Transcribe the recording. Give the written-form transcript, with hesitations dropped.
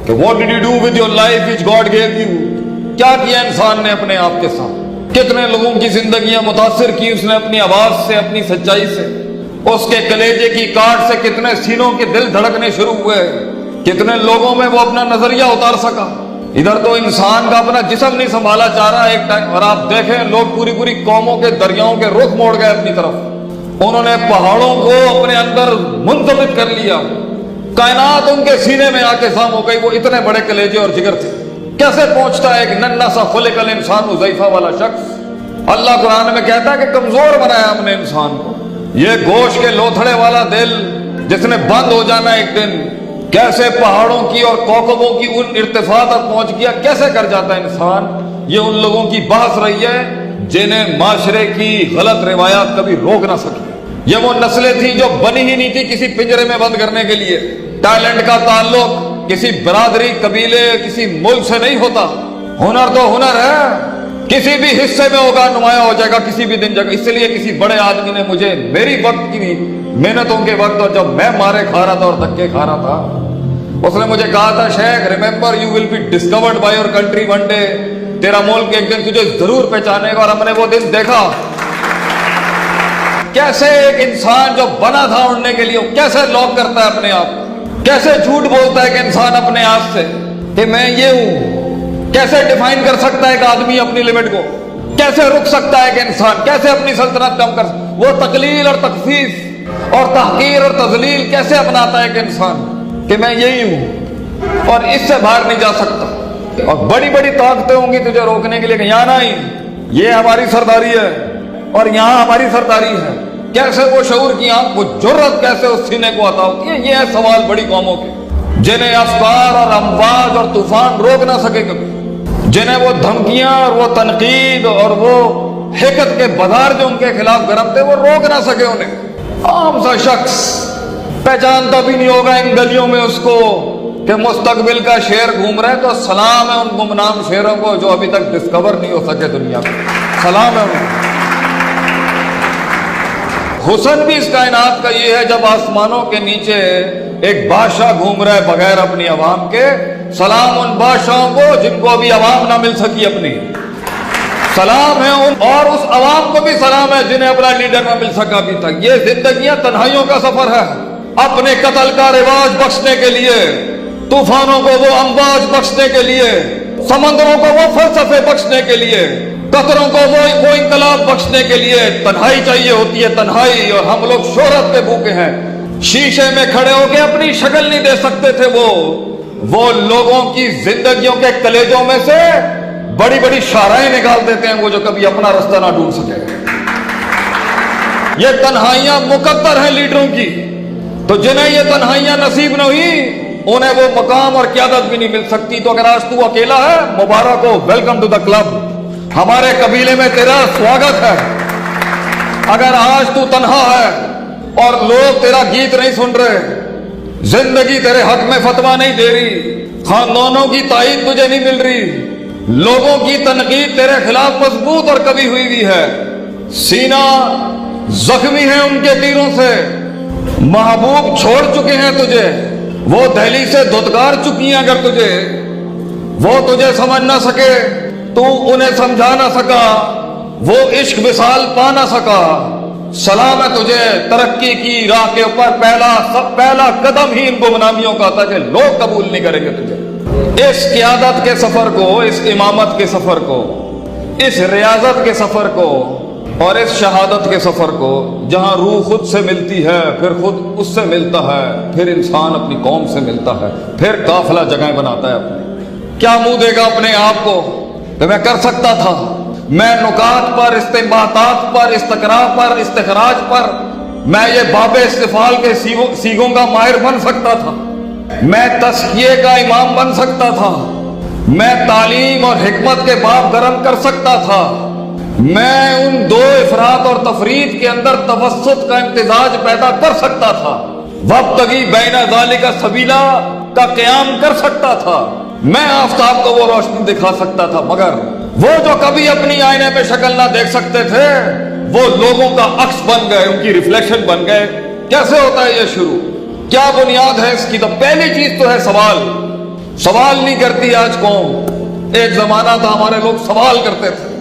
کہ what did you do with your life which God gave you؟ کیا کیا انسان نے اپنے آپ کے ساتھ؟ کتنے لوگوں کی زندگیاں متاثر کی اس نے اپنی آواز سے، اپنی سچائی سے۔ اس کے کلیجے کی کاٹ سے کتنے سینوں کے دل دھڑکنے شروع ہوئے، کتنے لوگوں میں وہ اپنا نظریہ اتار سکا۔ ادھر تو انسان کا اپنا جسم نہیں سنبھالا چاہ رہا ایک ٹائم، اور آپ دیکھیں لوگ پوری پوری قوموں کے دریاؤں کے رخ موڑ گئے اپنی طرف۔ انہوں نے پہاڑوں کو اپنے اندر منضبط کر لیا، کائنات ان کے سینے میں آ کے خام ہو گئی۔ وہ اتنے بڑے کلیجے اور جگر تھے۔ کیسے پہنچتا ہے ایک ننھا سا خلق الانسان حذیفہ والا شخص؟ اللہ قرآن میں کہتا ہے کہ کمزور بنایا ہم نے انسان کو۔ یہ گوشت کے لوتھڑے والا دل جس نے بند ہو جانا ایک دن، کیسے پہاڑوں کی اور کوکبوں کی ان ارتفاع تک پہنچ گیا، کیسے کر جاتا ہے انسان؟ یہ ان لوگوں کی بحث رہی ہے جنہیں معاشرے کی غلط روایات کبھی روک نہ سکی۔ یہ وہ نسلیں تھیں جو بنی ہی نہیں تھی کسی پنجرے میں بند کرنے کے لیے۔ ٹیلنٹ کا تعلق کسی برادری، قبیلے، کسی ملک سے نہیں ہوتا۔ ہنر تو ہنر ہے، کسی بھی حصے میں ہوگا، نمایاں ہو جائے گا کسی بھی دن جگہ۔ اس لیے کسی بڑے آدمی نے مجھے میری وقت کی محنتوں کے وقت، اور جب میں مارے کھا رہا تھا اور دھکے کھا رہا تھا، اس نے مجھے کہا تھا Sheikh remember you will be discarded by your country one day, تیرا ملک ایک دن تجھے ضرور پہچانے گا۔ اور ہم نے وہ دن دیکھا کیسے ایک انسان جو بنا تھا اڑنے کے لیے کیسے لاک کرتا ہے اپنے آپ، کیسے جھوٹ بولتا ہے کہ انسان اپنے آپ سے کہ میں یہ ہوں۔ کیسے ڈیفائن کر سکتا ہے ایک آدمی اپنی لمٹ کو؟ کیسے رک سکتا ہے کہ انسان کیسے اپنی سلطنت کم کر سکتا؟ وہ تقلیل اور تخفیف اور تحقیر اور تذلیل کیسے اپناتا ہے کہ انسان کہ میں یہی ہوں اور اس سے باہر نہیں جا سکتا۔ اور بڑی بڑی طاقتیں ہوں گی تجھے روکنے کے لیے کہ یہاں نہیں، یہ ہماری سرداری ہے اور یہاں ہماری سرداری ہے۔ کیسے وہ شعور کی آنکھ، وہ جرت کیسے اس سینے کو عطا ہوتی ہے؟ یہ ہے سوال بڑی قوموں کے، جنہیں افکار اور امواج اور طوفان روک نہ سکے کبھی، جنہیں وہ دھمکیاں اور وہ تنقید اور وہ حقد کے بازار جو ان کے خلاف گرم تھے وہ روک نہ سکے انہیں۔ عام سا شخص پہچانتا بھی نہیں ہوگا ان گلیوں میں اس کو کہ مستقبل کا شیر گھوم رہے، تو سلام ہے ان گمنام شیروں کو جو ابھی تک ڈسکور نہیں ہو سکے دنیا میں، سلام ہے ان کو۔ حسن بھی اس کائنات کا یہ ہے جب آسمانوں کے نیچے ایک بادشاہ گھوم رہا ہے بغیر اپنی عوام کے، سلام ان بادشاہوں کو جن کو ابھی عوام نہ مل سکی اپنی، سلام ہے ان، اور اس عوام کو بھی سلام ہے جنہیں اپنا لیڈر نہ مل سکا ابھی تک۔ یہ زندگیاں تنہائیوں کا سفر ہے، اپنے قتل کا رواج بخشنے کے لیے، طوفانوں کو وہ امواج بخشنے کے لیے، سمندروں کو وہ فلسفے بخشنے کے لیے، قطروں کو وہ انقلاب بخشنے کے لیے تنہائی چاہیے ہوتی ہے، تنہائی۔ اور ہم لوگ شہرت کے بھوکے ہیں، شیشے میں کھڑے ہو کے اپنی شکل نہیں دے سکتے تھے۔ وہ لوگوں کی زندگیوں کے کلیجوں میں سے بڑی بڑی شاہراہیں نکال دیتے ہیں وہ جو کبھی اپنا رستہ نہ ڈھونڈ سکے۔ یہ تنہائیاں مقدر ہیں لیڈروں کی، تو جنہیں یہ تنہائیاں نصیب نہ ہوئی انہیں وہ مقام اور قیادت بھی نہیں مل سکتی۔ تو اگر آج تو اکیلا ہے، مبارک ہو، ویلکم ٹو دا کلب، ہمارے قبیلے میں تیرا سواگت ہے۔ اگر آج تو تنہا ہے اور لوگ تیرا گیت نہیں سن رہے، زندگی تیرے حق میں فتویٰ نہیں دے رہی، خاندانوں کی تائید تجھے نہیں مل رہی، لوگوں کی تنقید تیرے خلاف مضبوط اور کبھی ہوئی بھی ہے، سینہ زخمی ہے ان کے تیروں سے، محبوب چھوڑ چکے ہیں تجھے، وہ دہلی سے دھتکار چکی ہیں، اگر وہ تجھے سمجھ نہ سکے، تو انہیں سمجھا نہ سکا، وہ عشق وصال پا نہ سکا، سلام ہے تجھے ترقی کی راہ کے اوپر پہلا قدم ہی ان گمنامیوں کا تھا کہ لوگ قبول نہیں کریں گے تجھے۔ اس قیادت کے سفر کو، اس امامت کے سفر کو، اس ریاضت کے سفر کو اور اس شہادت کے سفر کو، جہاں روح خود سے ملتی ہے، پھر خود اس سے ملتا ہے، پھر انسان اپنی قوم سے ملتا ہے، پھر قافلہ جگہیں بناتا ہے اپنے، کیا منہ دے گا اپنے آپ کو کہ میں کر سکتا تھا؟ میں نکات پر، استنباطات پر، استقراء پر، استخراج پر، میں یہ باب استفال کے سیگوں کا ماہر بن سکتا تھا، میں تزکیے کا امام بن سکتا تھا، میں تعلیم اور حکمت کے باب گرم کر سکتا تھا، میں ان دو افراط اور تفرید کے اندر توسط کا امتزاج پیدا کر سکتا تھا، وابتغی بین ذالک سبیلا کا قیام کر سکتا تھا، میں آفتاب کو وہ روشنی دکھا سکتا تھا، مگر وہ جو کبھی اپنی آئینے پہ شکل نہ دیکھ سکتے تھے وہ لوگوں کا عکس بن گئے، ان کی ریفلیکشن بن گئے۔ کیسے ہوتا ہے یہ شروع؟ کیا بنیاد ہے اس کی؟ تو پہلی چیز تو ہے سوال سوال نہیں کرتی آج قوم. ایک زمانہ تھا ہمارے لوگ سوال کرتے تھے.